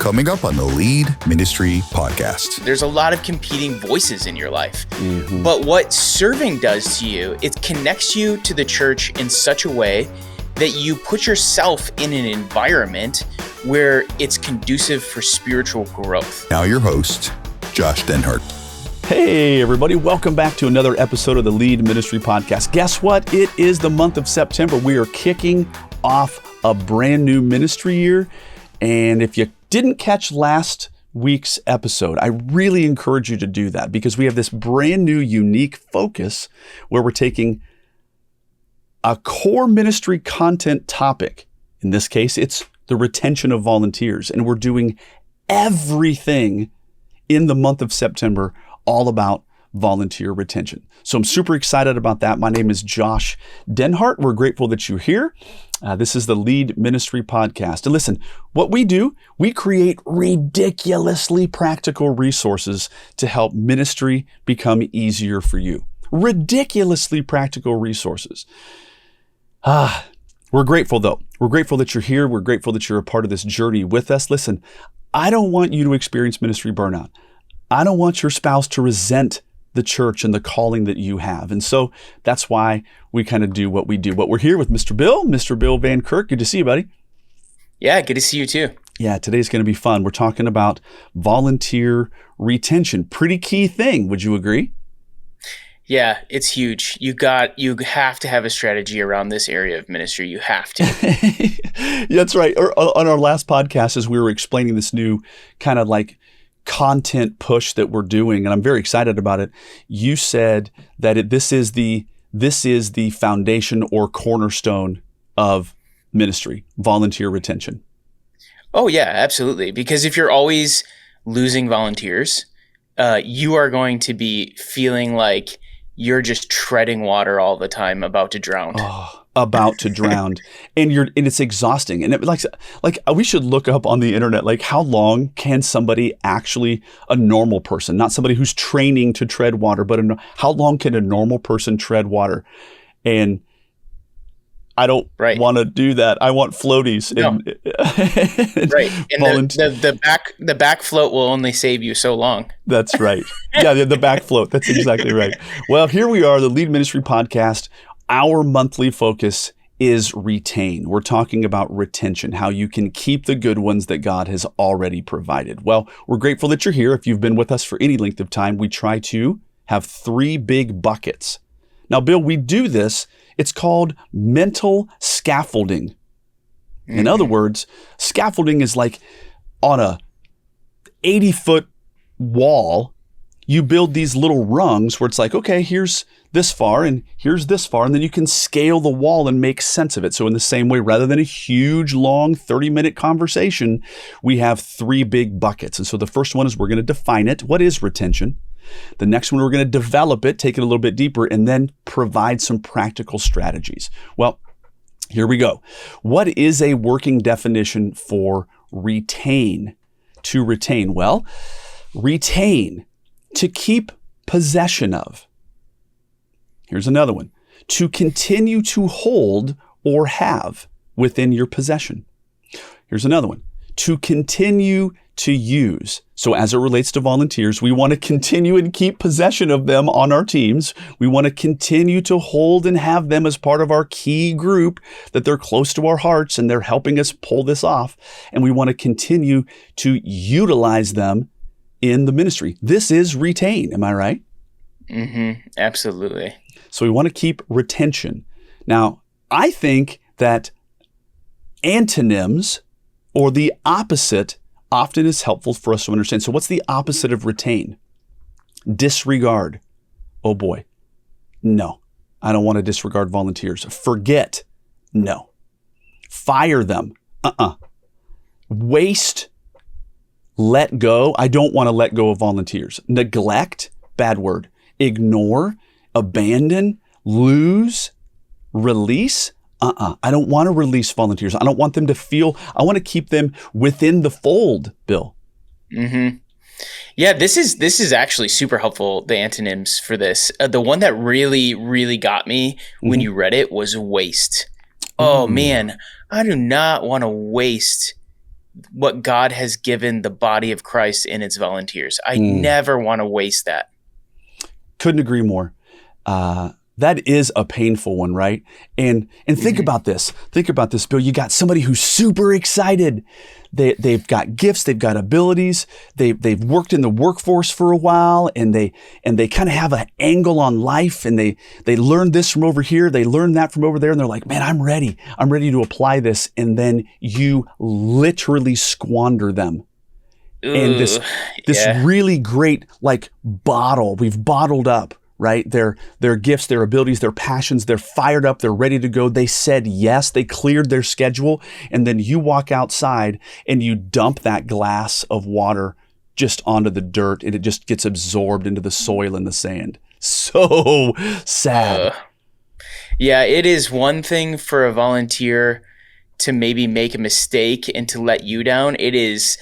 coming up on the Lead Ministry Podcast. There's a lot of competing voices in your life. But what serving does to you, it connects you to the church in such a way that you put yourself in an environment where it's conducive for spiritual growth. Now your host, Josh Denhart. Hey, everybody. Welcome back to another episode of the Lead Ministry Podcast. Guess what? It is the month of September. We are kicking off a brand new ministry year. And if you didn't catch last week's episode, I really encourage you to do that because we have this brand new, unique focus where we're taking a core ministry content topic. In this case, it's the retention of volunteers. And we're doing everything in the month of September all about volunteer retention. So I'm super excited about that. My name is Josh Denhart. We're grateful that you're here. This is the Lead Ministry Podcast. And listen, what we do, we create ridiculously practical resources to help ministry become easier for you. Ridiculously practical resources. We're grateful though. We're grateful that you're here. We're grateful that you're a part of this journey with us. Listen, I don't want you to experience ministry burnout. I don't want your spouse to resent the church and the calling that you have. And so that's why we kind of do what we do. But we're here with Mr. Bill Van Kirk. Good to see you, buddy. Yeah, good to see you too. Yeah, today's going to be fun. We're talking about volunteer retention. Pretty key thing. Would you agree? Yeah, it's huge. You have to have a strategy around this area of ministry. You have to. Yeah, that's right. On our last podcast, as we were explaining this new kind of like content push that we're doing, and I'm very excited about it. You said that this is the foundation or cornerstone of ministry, volunteer retention. Oh yeah, absolutely. Because if you're always losing volunteers, you are going to be feeling like you're just treading water all the time, about to drown. About to drown. And it's exhausting. And like we should look up on the internet, like how long can somebody actually, a normal person, not somebody who's training to tread water, but how long can a normal person tread water? And I don't want to do that. I want floaties. No. Right. And the back float will only save you so long. That's right. Yeah, the back float. That's exactly right. Well, here we are, the Lead Ministry Podcast. Our monthly focus is retain. We're talking about retention, how you can keep the good ones that God has already provided. Well, we're grateful that you're here. If you've been with us for any length of time, we try to have 3 big buckets. Now, Bill, we do this. It's called mental scaffolding. In other words, scaffolding is like on a 80-foot wall, you build these little rungs where it's like, okay, here's this far and here's this far, and then you can scale the wall and make sense of it. So in the same way, rather than a huge, long 30-minute conversation, we have 3 big buckets. And so the first one is we're going to define it. What is retention? The next one, we're going to develop it, take it a little bit deeper, and then provide some practical strategies. Well, here we go. What is a working definition for retain? To retain? Well, retain, to keep possession of. Here's another one. To continue to hold or have within your possession. Here's another one. To continue to use. So as it relates to volunteers, we want to continue and keep possession of them on our teams. We want to continue to hold and have them as part of our key group, that they're close to our hearts and they're helping us pull this off. And we want to continue to utilize them in the ministry. This is retain. Am I right? Absolutely. So we want to keep retention. Now, I think that antonyms or the opposite often is helpful for us to understand. So what's the opposite of retain? Disregard. Oh boy. No, I don't want to disregard volunteers. Forget. No. Fire them. Waste. Let go. I don't want to let go of volunteers. Neglect. Bad word. Ignore. Abandon. Lose. Release. I don't want to release volunteers. I don't want them to feel, I want to keep them within the fold, Bill. Yeah, this is actually super helpful, the antonyms for this. The one that really, really got me when you read it was waste. Oh man, I do not want to waste what God has given the body of Christ in its volunteers. I never want to waste that. Couldn't agree more. That is a painful one, right? And think about this. Think about this, Bill. You got somebody who's super excited. They've got gifts. They've got abilities. They've worked in the workforce for a while, and they kind of have an angle on life. And they learned this from over here. They learned that from over there. And they're like, man, I'm ready. I'm ready to apply this. And then you literally squander them. And this really great bottle we've bottled up. Right? Their gifts, their abilities, their passions, they're fired up, they're ready to go. They said yes, they cleared their schedule. And then you walk outside and you dump that glass of water just onto the dirt, and it just gets absorbed into the soil and the sand. So sad. Yeah, it is one thing for a volunteer to maybe make a mistake and to let you down. It is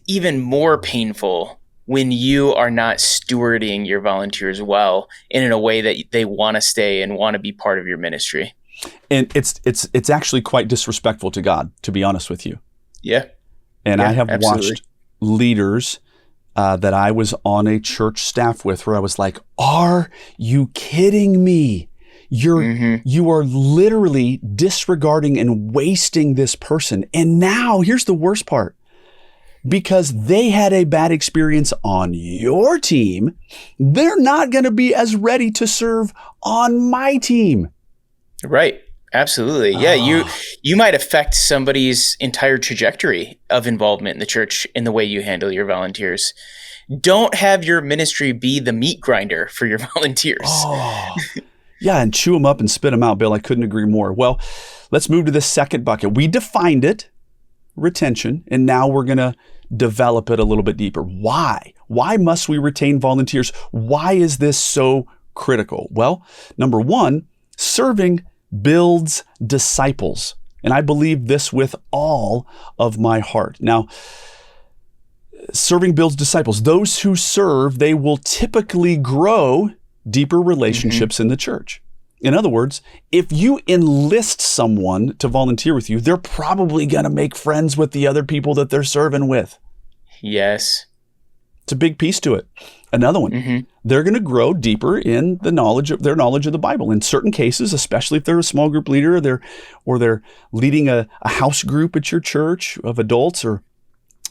even more painful when you are not stewarding your volunteers well and in a way that they want to stay and want to be part of your ministry. And it's actually quite disrespectful to God, to be honest with you. Yeah. And I have absolutely. watched leaders that I was on a church staff with where I was like, are you kidding me? You are literally disregarding and wasting this person. And now here's the worst part. Because they had a bad experience on your team, they're not going to be as ready to serve on my team. Right. Absolutely. Yeah. You might affect somebody's entire trajectory of involvement in the church in the way you handle your volunteers. Don't have your ministry be the meat grinder for your volunteers. Yeah. And chew them up and spit them out, Bill. I couldn't agree more. Well, let's move to the second bucket. We defined it. Retention, and now we're going to develop it a little bit deeper. Why? Why must we retain volunteers? Why is this so critical? Well, number one, serving builds disciples. And I believe this with all of my heart. Now, serving builds disciples. Those who serve, they will typically grow deeper relationships in the church. In other words, if you enlist someone to volunteer with you, they're probably going to make friends with the other people that they're serving with. Yes. It's a big piece to it. Another one, they're going to grow deeper in their knowledge of the Bible. In certain cases, especially if they're a small group leader or they're leading a house group at your church of adults, or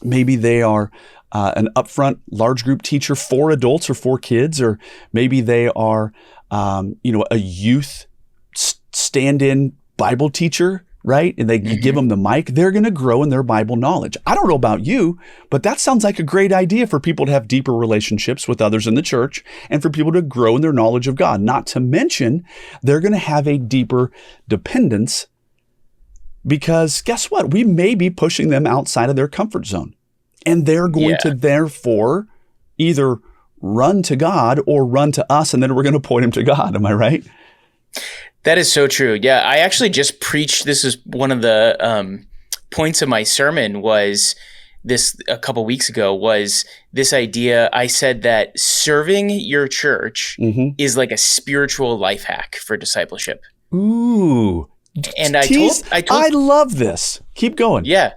maybe they are an upfront large group teacher for adults or for kids, or maybe they are a youth stand-in Bible teacher, right? And you give them the mic, they're going to grow in their Bible knowledge. I don't know about you, but that sounds like a great idea for people to have deeper relationships with others in the church and for people to grow in their knowledge of God. Not to mention, they're going to have a deeper dependence because guess what? We may be pushing them outside of their comfort zone, and they're going to therefore either run to God or run to us, and then we're going to point him to God. Am I right? That is so true. Yeah, I actually just preached. This is one of the points of my sermon was this a couple weeks ago was this idea. I said that serving your church is like a spiritual life hack for discipleship. Ooh. And I love this. Keep going. Yeah.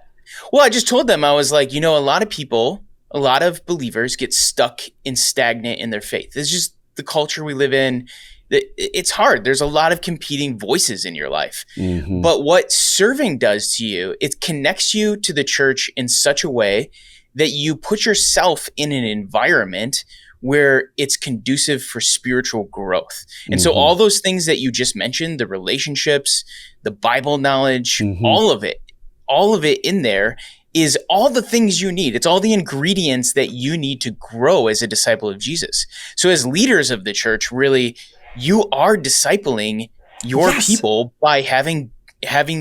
Well, I just told them, I was like, a lot of people, a lot of believers get stuck and stagnant in their faith. It's just the culture we live in. It's hard. There's a lot of competing voices in your life. But what serving does to you, it connects you to the church in such a way that you put yourself in an environment where it's conducive for spiritual growth. And so all those things that you just mentioned, the relationships, the Bible knowledge, all of it in there is all the things you need. It's all the ingredients that you need to grow as a disciple of Jesus. So as leaders of the church, really, you are discipling your people by having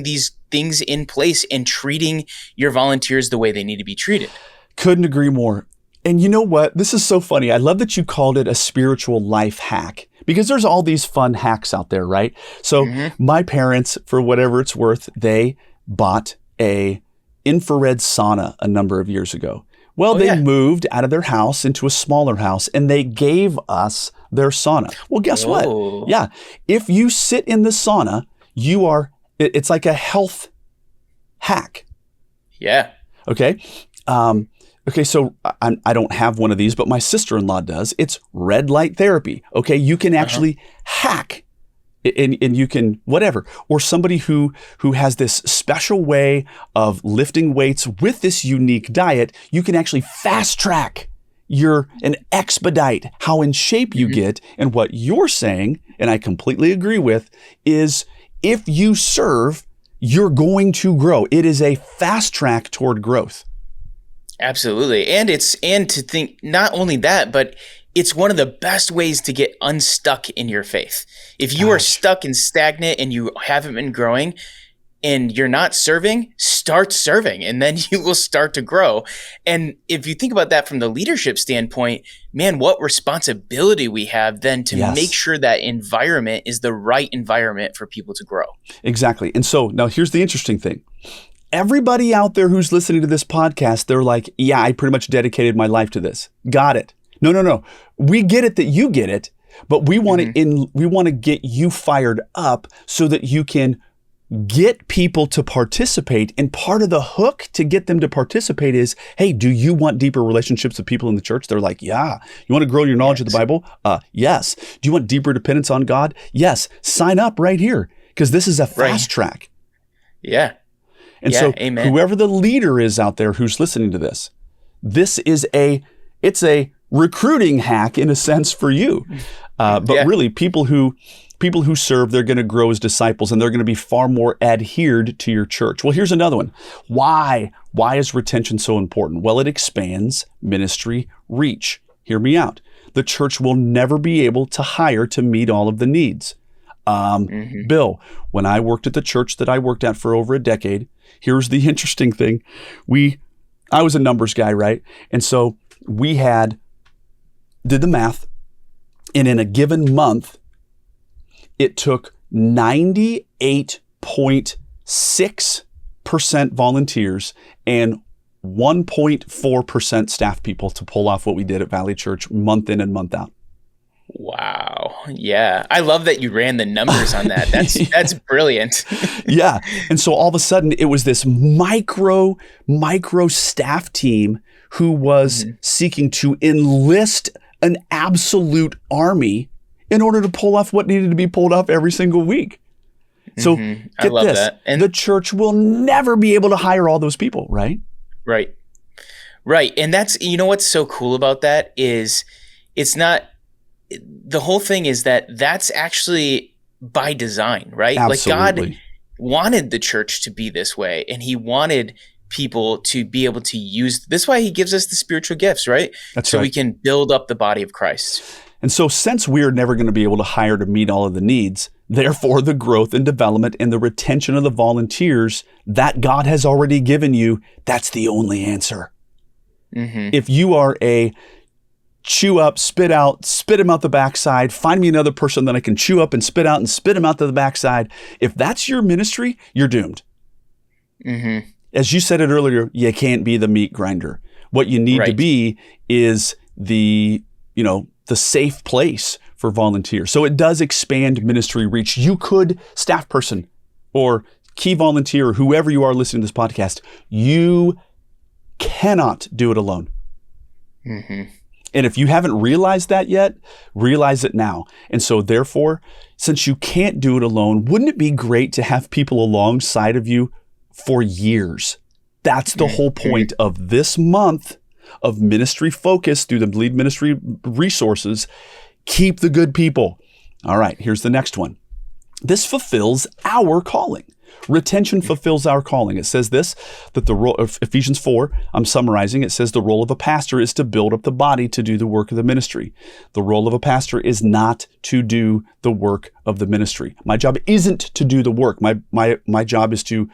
these things in place and treating your volunteers the way they need to be treated. Couldn't agree more. And you know what? This is so funny. I love that you called it a spiritual life hack because there's all these fun hacks out there, right? So my parents, for whatever it's worth, they bought a infrared sauna a number of years ago. Well, they moved out of their house into a smaller house and they gave us their sauna. Well, guess what? Yeah. If you sit in the sauna, it's like a health hack. Yeah. Okay. Okay, so I don't have one of these, but my sister-in-law does. It's red light therapy. Okay, you can actually hack and you can whatever. Or somebody who has this special way of lifting weights with this unique diet, you can actually fast track and expedite how in shape you get. And what you're saying, and I completely agree with, is if you serve, you're going to grow. It is a fast track toward growth. Absolutely. And to think not only that, but it's one of the best ways to get unstuck in your faith. If you are stuck and stagnant and you haven't been growing and you're not serving, start serving, and then you will start to grow. And if you think about that from the leadership standpoint, man, what responsibility we have then to make sure that environment is the right environment for people to grow. Exactly. And so now here's the interesting thing. Everybody out there who's listening to this podcast, they're like, yeah, I pretty much dedicated my life to this. Got it. No. We get it that you get it, but we want to get you fired up so that you can get people to participate. And part of the hook to get them to participate is, hey, do you want deeper relationships with people in the church? They're like, yeah. You want to grow your knowledge of the Bible? Yes. Do you want deeper dependence on God? Yes. Sign up right here because this is a fast track. Yeah. And so whoever the leader is out there who's listening to this is it's a recruiting hack in a sense for you. But really people who serve, they're going to grow as disciples and they're going to be far more adhered to your church. Well, here's another one. Why is retention so important? Well, it expands ministry reach. Hear me out. The church will never be able to hire to meet all of the needs. Bill, when I worked at the church that I worked at for over a decade, here's the interesting thing. I was a numbers guy, right? And so we did the math, and in a given month, it took 98.6% volunteers and 1.4% staff people to pull off what we did at Valley Church month in and month out. Wow. Yeah. I love that you ran the numbers on that. That's brilliant. Yeah. And so all of a sudden it was this micro staff team who was seeking to enlist an absolute army in order to pull off what needed to be pulled off every single week. So get this, that. And the church will never be able to hire all those people, right? Right. And that's, what's so cool about that is it's not, the whole thing is that's actually by design, right? Absolutely. Like God wanted the church to be this way, and he wanted people to be able to use this. Why he gives us the spiritual gifts, right? That's right. So we can build up the body of Christ. And so since we're never going to be able to hire to meet all of the needs, therefore the growth and development and the retention of the volunteers that God has already given you, that's the only answer. If you are a chew up, spit out, spit him out the backside, find me another person that I can chew up and spit out and spit him out to the backside. If that's your ministry, you're doomed. As you said it earlier, you can't be the meat grinder. What you need to be is the safe place for volunteers. So it does expand ministry reach. You could, staff person or key volunteer, or whoever you are listening to this podcast, you cannot do it alone. And if you haven't realized that yet, realize it now. And so therefore, since you can't do it alone, wouldn't it be great to have people alongside of you for years? That's the whole point of this month of ministry focus through the Lead Ministry resources. Keep the good people. All right, here's the next one. This fulfills our calling. Retention fulfills our calling. It says this, that the role of Ephesians 4, I'm summarizing, it says the role of a pastor is to build up the body to do the work of the ministry. The role of a pastor is not to do the work of the ministry. My job isn't to do the work. My job is to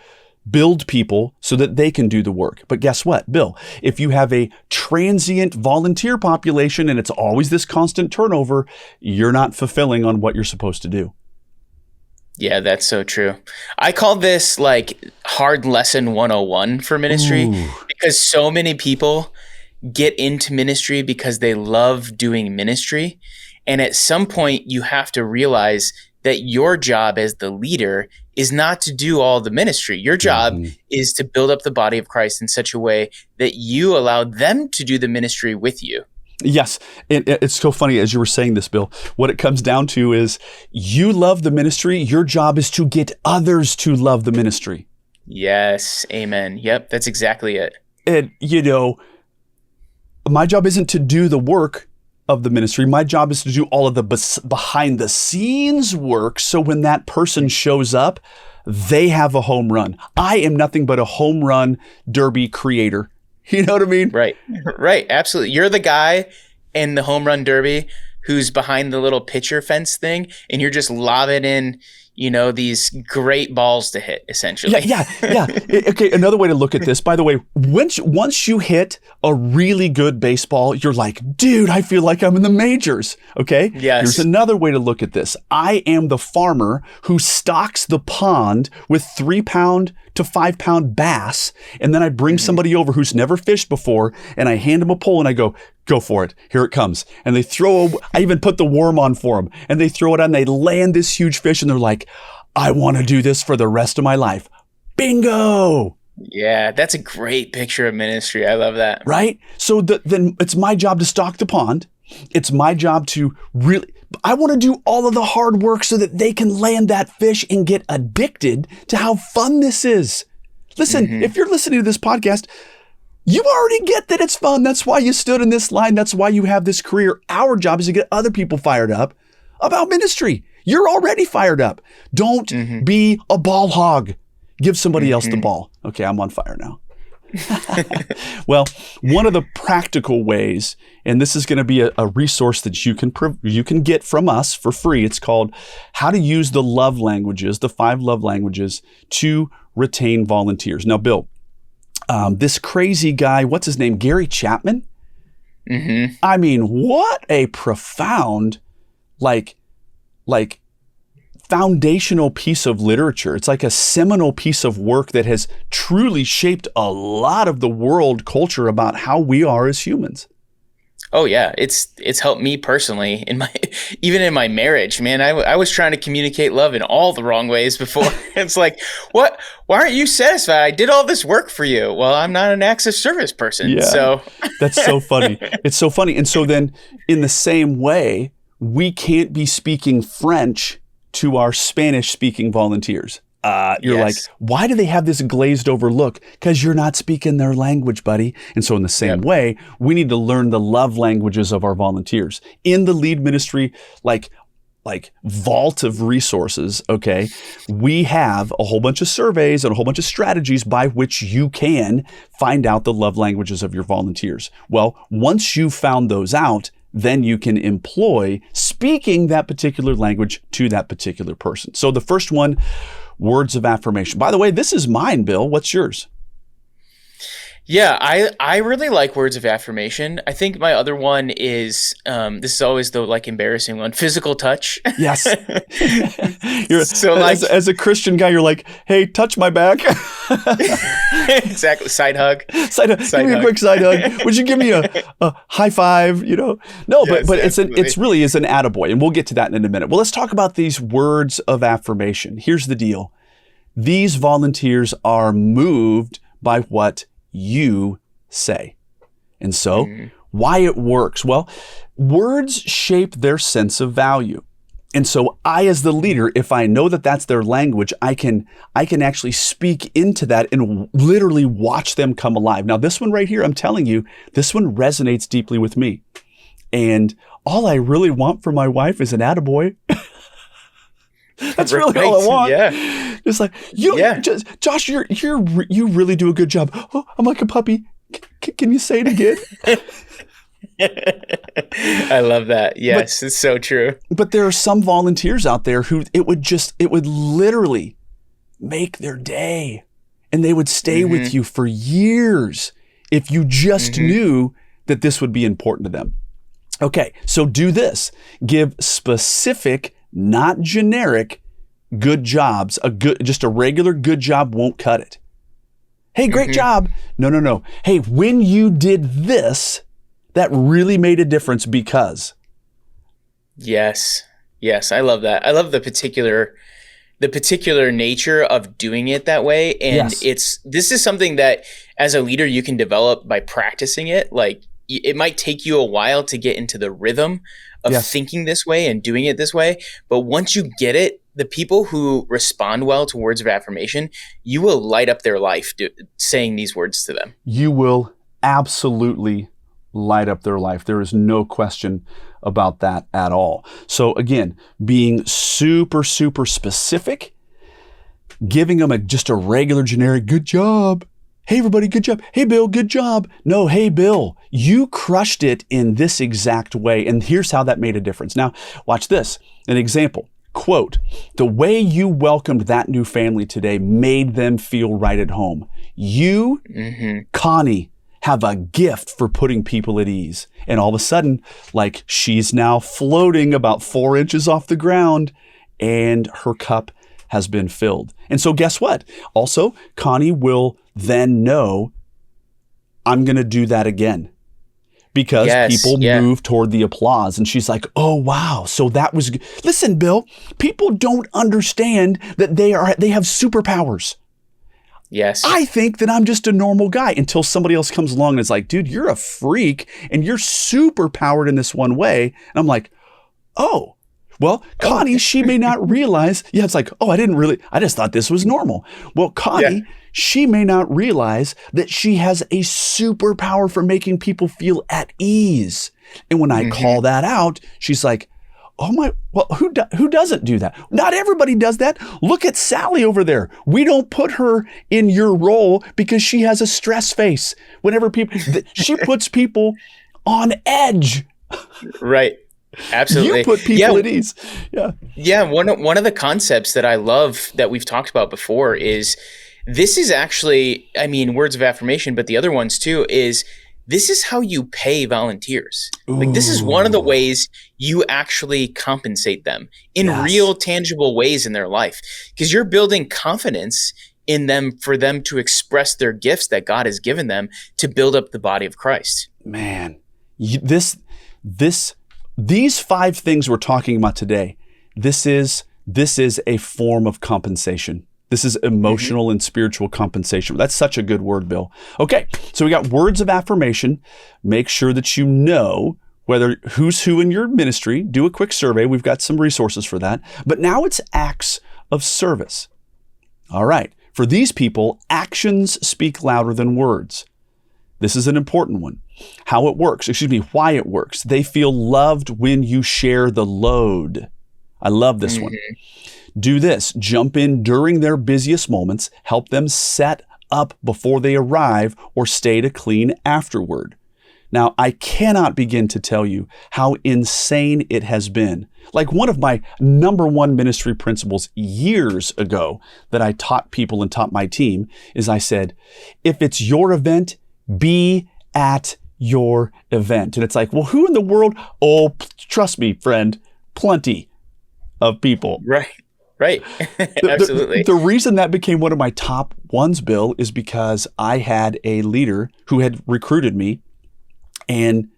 build people so that they can do the work. But guess what, Bill? If you have a transient volunteer population and it's always this constant turnover, you're not fulfilling on what you're supposed to do. Yeah, that's so true. I call this like hard lesson 101 for ministry because so many people get into ministry because they love doing ministry. And at some point you have to realize that your job as the leader is not to do all the ministry. Your job is to build up the body of Christ in such a way that you allow them to do the ministry with you. Yes. It's so funny as you were saying this, Bill. What it comes down to is you love the ministry. Your job is to get others to love the ministry. Yes. Amen. Yep. That's exactly it. And, my job isn't to do the work of the ministry. My job is to do all of the behind the scenes work. So when that person shows up, they have a home run. I am nothing but a home run derby creator. You know what I mean? Right. Absolutely. You're the guy in the home run derby who's behind the little pitcher fence thing, and you're just lobbing in, these great balls to hit, essentially. Yeah. Okay, another way to look at this, by the way, once you hit a really good baseball, you're like, dude, I feel like I'm in the majors, okay? Yes. Here's another way to look at this. I am the farmer who stocks the pond with 3-pound to 5-pound bass, and then I bring somebody over who's never fished before, and I hand them a pole, and I go for it. Here it comes. And they I even put the worm on for them, and they throw it on, and they land this huge fish, and they're like, I want to do this for the rest of my life. Bingo! Yeah, that's a great picture of ministry. I love that. Right? So then it's my job to stock the pond. It's my job to I want to do all of the hard work so that they can land that fish and get addicted to how fun this is. Listen, if you're listening to this podcast, you already get that it's fun. That's why you stood in this line. That's why you have this career. Our job is to get other people fired up about ministry. You're already fired up. Don't be a ball hog. Give somebody else the ball. Okay, I'm on fire now. Well, one of the practical ways, and this is going to be a resource that you can get from us for free. It's called How to Use the Love Languages, the 5 love languages to retain volunteers. Now, Bill, this crazy guy, what's his name? Gary Chapman? I mean, what a profound, foundational piece of literature. It's like a seminal piece of work that has truly shaped a lot of the world culture about how we are as humans. Oh yeah, it's helped me personally even in my marriage, man. I was trying to communicate love in all the wrong ways before. It's like, what? Why aren't you satisfied? I did all this work for you. Well, I'm not an acts of service person. Yeah, so that's so funny. It's so funny. And so then in the same way, we can't be speaking French to our Spanish speaking volunteers. You're like, why do they have this glazed over look? Because you're not speaking their language, buddy. And so in the same way, we need to learn the love languages of our volunteers. In the lead ministry, like vault of resources, okay, we have a whole bunch of surveys and a whole bunch of strategies by which you can find out the love languages of your volunteers. Well, once you've found those out, then you can employ speaking that particular language to that particular person. So the first one, words of affirmation. By the way, this is mine, Bill. What's yours? Yeah, I really like words of affirmation. I think my other one is, this is always the embarrassing one, physical touch. Yes. As a Christian guy, you're like, hey, touch my back. Exactly. Side hug. Give me a quick side hug. Would you give me a high five? No, yes, but it's really an attaboy, and we'll get to that in a minute. Well, let's talk about these words of affirmation. Here's the deal. These volunteers are moved by what you say. And so why it works? Well, words shape their sense of value. And so I, as the leader, if I know that that's their language, I can actually speak into that and literally watch them come alive. Now, this one right here, I'm telling you, this one resonates deeply with me. And all I really want for my wife is an attaboy. That's really all I want. Yeah. It's like, Josh, you really do a good job. Oh, I'm like a puppy. Can you say it again? I love that. Yes, it's so true. But there are some volunteers out there who it would literally make their day, and they would stay with you for years if you just knew that this would be important to them. Okay, so do this. Give specific, not generic, good jobs. Just a regular good job won't cut it. Hey, great job. No. Hey, when you did this, that really made a difference because. Yes, I love that. I love the particular the particular nature of doing it that way. And Yes. this is something that as a leader, you can develop by practicing it. Like it might take you a while to get into the rhythm of Yes. thinking this way and doing it this way. But once you get it, the people who respond well to words of affirmation, you will light up their life saying these words to them. You will absolutely light up their life. There is no question about that at all. So again, being super, super specific, giving them just a regular generic, good job. Hey, everybody, good job. Hey, Bill, good job. No, hey, Bill, you crushed it in this exact way. And here's how that made a difference. Now, watch this. An example. Quote, the way you welcomed that new family today made them feel right at home. You, Connie, have a gift for putting people at ease. And all of a sudden, like she's now floating about 4 inches off the ground and her cup has been filled. And so guess what? Also, Connie will then know, I'm going to do that again. Because people move toward the applause. And she's like, oh, wow. So that was good. Listen, Bill, people don't understand that they have superpowers. Yes. I think that I'm just a normal guy until somebody else comes along and is like, dude, you're a freak and you're super powered in this one way. And I'm like, oh, well, Connie, she may not realize. Yeah, it's like, oh, I just thought this was normal. Well, Connie, she may not realize that she has a superpower for making people feel at ease. And when I call that out, she's like, oh my, well, who doesn't do that? Not everybody does that. Look at Sally over there. We don't put her in your role because she has a stress face. Whenever she puts people on edge. Right. Absolutely. You put people at ease. Yeah. Yeah. One of the concepts that I love that we've talked about before is this is actually, I mean, words of affirmation, but the other ones too is this is how you pay volunteers. Like this is one of the ways you actually compensate them in real tangible ways in their life, because you're building confidence in them for them to express their gifts that God has given them to build up the body of Christ. Man, these 5 things we're talking about today, this is a form of compensation. This is emotional and spiritual compensation. That's such a good word, Bill. Okay, so we got words of affirmation. Make sure that you know who's who in your ministry. Do a quick survey. We've got some resources for that. But now it's acts of service. All right, for these people, actions speak louder than words. This is an important one. Why it works. They feel loved when you share the load. I love this one. Do this. Jump in during their busiest moments. Help them set up before they arrive or stay to clean afterward. Now, I cannot begin to tell you how insane it has been. Like one of my number one ministry principles years ago that I taught people and taught my team is I said, if it's your event, be at your event. And it's like, well, who in the world? Oh, trust me, friend, plenty of people. Right. Absolutely. The reason that became one of my top ones, Bill, is because I had a leader who had recruited me and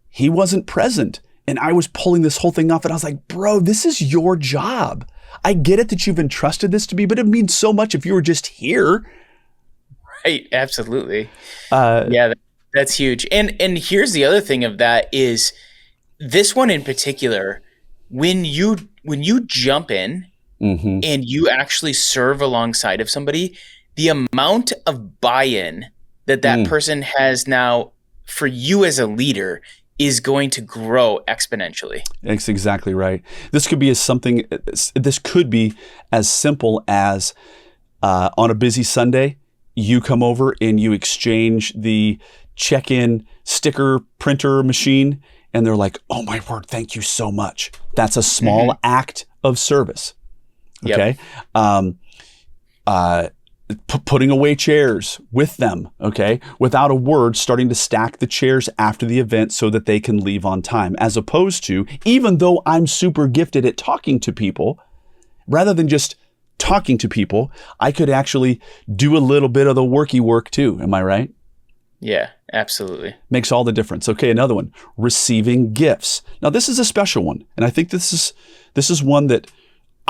he wasn't present. And I was pulling this whole thing off and I was like, bro, this is your job. I get it that you've entrusted this to me, but it means so much if you were just here. Right. Absolutely. That's huge. And here's the other thing of that is this one in particular, when you jump in and you actually serve alongside of somebody, the amount of buy-in that person has now for you as a leader is going to grow exponentially. That's exactly right. This could be as simple as on a busy Sunday, you come over and you exchange the check-in sticker printer machine and they're like, oh my word, thank you so much. That's a small act of service. Okay. Putting away chairs with them. Okay. Without a word, starting to stack the chairs after the event so that they can leave on time, as opposed to, even though I'm super gifted at talking to people, rather than just talking to people, I could actually do a little bit of the worky work too. Am I right? Yeah, absolutely. Makes all the difference. Okay, another one, receiving gifts. Now this is a special one. And I think this is one that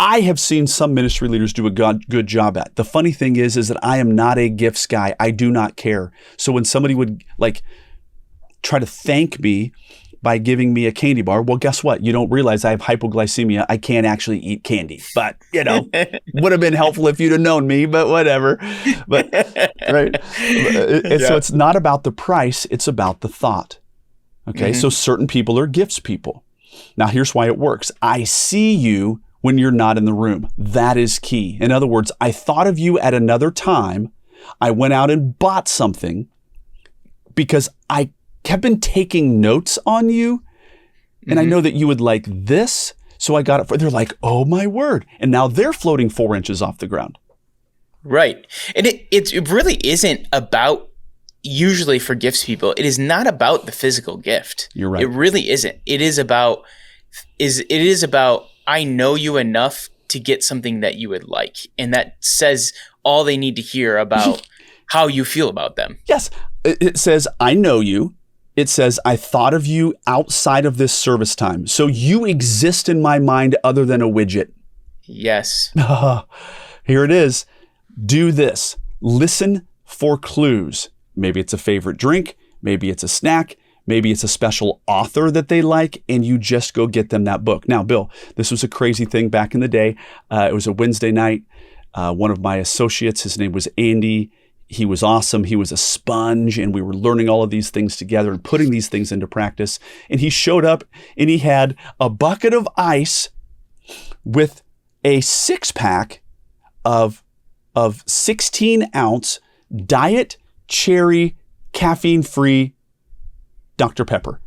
I have seen some ministry leaders do a good job at. The funny thing is that I am not a gifts guy. I do not care. So when somebody would like try to thank me by giving me a candy bar, well, guess what? You don't realize I have hypoglycemia. I can't actually eat candy, but would have been helpful if you'd have known me, but whatever. But right. So it's not about the price. It's about the thought. Okay. So certain people are gifts people. Now here's why it works. I see you when you're not in the room. That is key. In other words, I thought of you at another time. I went out and bought something because I have been taking notes on you, and I know that you would like this, so I got it. They're like, oh my word. And now they're floating 4 inches off the ground. Right. And it really isn't about, usually for gifts people, it is not about the physical gift. You're right. It really isn't. It is about, I know you enough to get something that you would like. And that says all they need to hear about how you feel about them. Yes. It says, I know you. It says, I thought of you outside of this service time. So you exist in my mind other than a widget. Yes. Here it is. Do this. Listen for clues. Maybe it's a favorite drink. Maybe it's a snack. Maybe it's a special author that they like, and you just go get them that book. Now, Bill, this was a crazy thing back in the day. It was a Wednesday night. One of my associates, his name was Andy. He was awesome. He was a sponge, and we were learning all of these things together and putting these things into practice. And he showed up, and he had a bucket of ice with a 6-pack of 16-ounce diet cherry caffeine-free Dr. Pepper.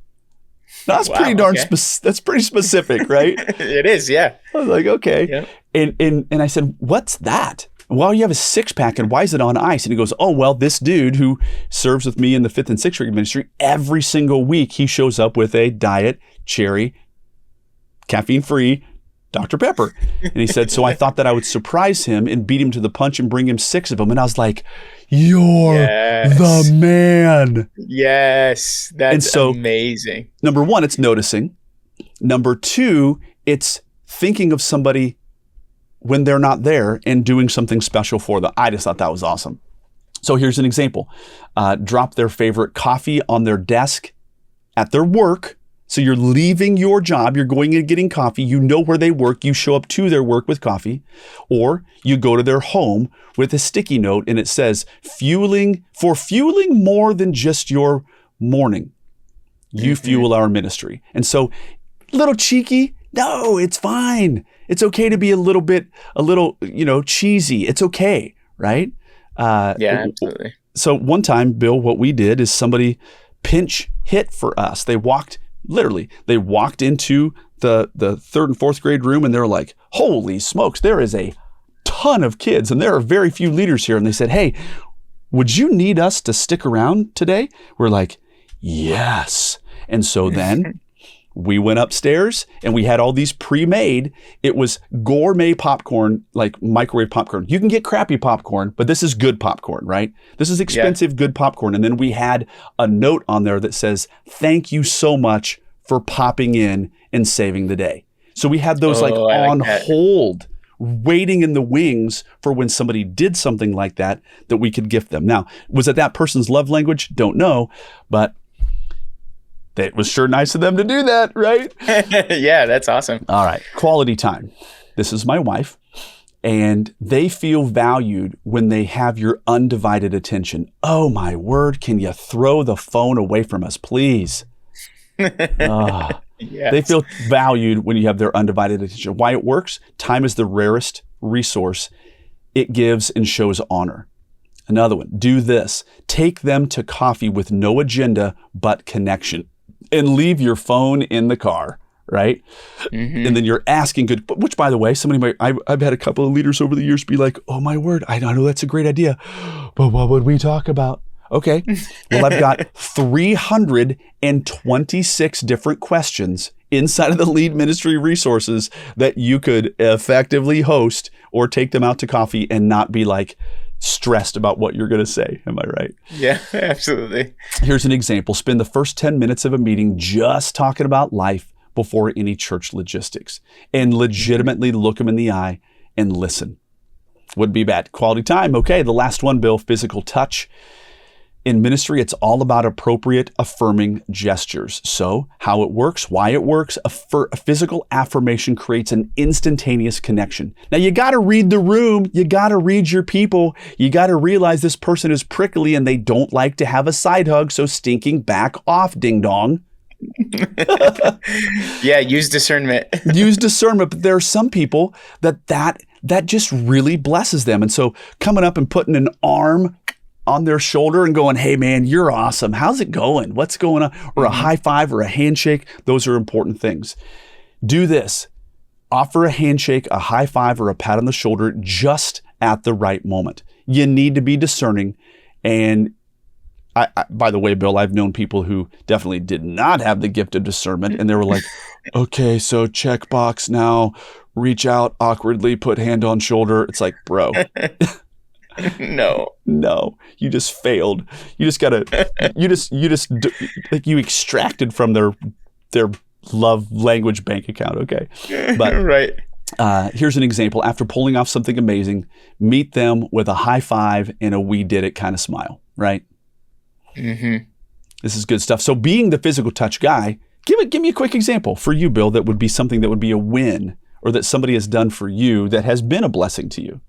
Now, that's pretty darn that's pretty specific, right? It is, yeah. I was like, okay. Yeah. And I said, what's that? Well, you have a 6-pack, and why is it on ice? And he goes, oh, well, this dude who serves with me in the 5th and 6th grade ministry, every single week he shows up with a diet cherry caffeine-free Dr. Pepper. And he said, so I thought that I would surprise him and beat him to the punch and bring him 6 of them. And I was like, you're the man. Yes, that's amazing. Number one, it's noticing. Number two, it's thinking of somebody when they're not there and doing something special for them. I just thought that was awesome. So here's an example. Drop their favorite coffee on their desk at their work. So you're leaving your job, you're going and getting coffee, you know where they work, you show up to their work with coffee, or you go to their home with a sticky note and it says, fueling more than just your morning. You fuel our ministry. And so, little cheeky, no, it's fine. It's okay to be a little, cheesy. It's okay, right? Yeah, absolutely. So one time, Bill, what we did is somebody pinch hit for us. They walked into the 3rd and 4th grade room and they're like, holy smokes, there is a ton of kids and there are very few leaders here. And they said, hey, would you need us to stick around today? We're like, yes. And so then we went upstairs and we had all these pre-made. It was gourmet popcorn, like microwave popcorn. You can get crappy popcorn, but this is good popcorn, right? This is expensive, good popcorn. And then we had a note on there that says, thank you so much for popping in and saving the day. So we had those on hold, waiting in the wings for when somebody did something like that we could gift them. Now, was it that person's love language? Don't know, but it was sure nice of them to do that, right? Yeah, that's awesome. All right. Quality time. This is my wife, and they feel valued when they have your undivided attention. Oh, my word. Can you throw the phone away from us, please? Yes. They feel valued when you have their undivided attention. Why it works? Time is the rarest resource. It gives and shows honor. Another one. Do this. Take them to coffee with no agenda but connection. And leave your phone in the car, right? And then you're asking good, which by the way, I've had a couple of leaders over the years be like, oh my word, I know that's a great idea, but what would we talk about? Okay, well, I've got 326 different questions inside of the Lead Ministry resources that you could effectively host or take them out to coffee and not be like stressed about what you're going to say. Am I right? Yeah, absolutely. Here's an example. Spend the first 10 minutes of a meeting just talking about life, before any church logistics, and legitimately look them in the eye and listen. Wouldn't be bad. Quality time. Okay, the last one, Bill, physical touch. In ministry, it's all about appropriate affirming gestures. So how it works, why it works, a physical affirmation creates an instantaneous connection. Now you got to read the room. You got to read your people. You got to realize this person is prickly and they don't like to have a side hug. So stinking back off, ding dong. Yeah, use discernment. Use discernment. But there are some people that just really blesses them. And so coming up and putting an arm on their shoulder and going, hey man, you're awesome. How's it going? What's going on? Or a high five or a handshake. Those are important things. Do this. Offer a handshake, a high five, or a pat on the shoulder just at the right moment. You need to be discerning. And I, by the way, Bill, I've known people who definitely did not have the gift of discernment. And they were like, okay, so check box now, reach out awkwardly, put hand on shoulder. It's like, bro. No, you just failed. You just you extracted from their love language bank account. Okay. But right. Here's an example. After pulling off something amazing, meet them with a high five and a we did it kind of smile, right? Mm-hmm. This is good stuff. So being the physical touch guy, give me a quick example for you, Bill, that would be something that would be a win or that somebody has done for you that has been a blessing to you.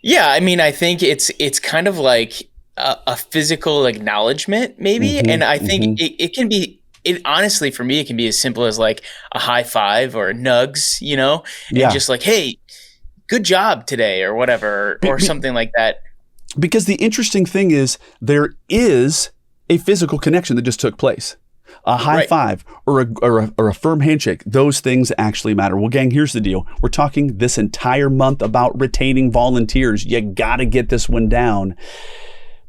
Yeah, I mean, I think it's kind of like a physical acknowledgement, maybe. Mm-hmm, and I think it can be, honestly, for me, it can be as simple as like a high five or nugs, and just like, hey, good job today or whatever, or something like that. Because the interesting thing is there is a physical connection that just took place. A high five or a firm handshake, those things actually matter. Well, gang, here's the deal. We're talking this entire month about retaining volunteers. You got to get this one down.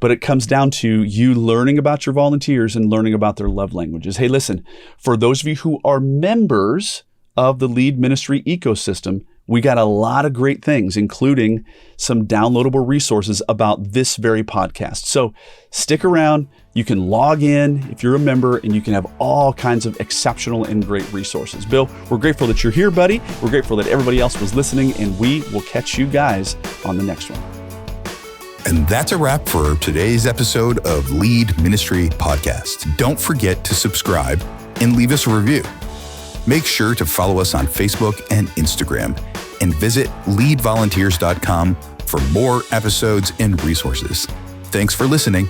But it comes down to you learning about your volunteers and learning about their love languages. Hey, listen, for those of you who are members of the Lead Ministry ecosystem, we got a lot of great things, including some downloadable resources about this very podcast. So stick around. You can log in if you're a member, and you can have all kinds of exceptional and great resources. Bill, we're grateful that you're here, buddy. We're grateful that everybody else was listening, and we will catch you guys on the next one. And that's a wrap for today's episode of Lead Ministry Podcast. Don't forget to subscribe and leave us a review. Make sure to follow us on Facebook and Instagram, and visit leadvolunteers.com for more episodes and resources. Thanks for listening.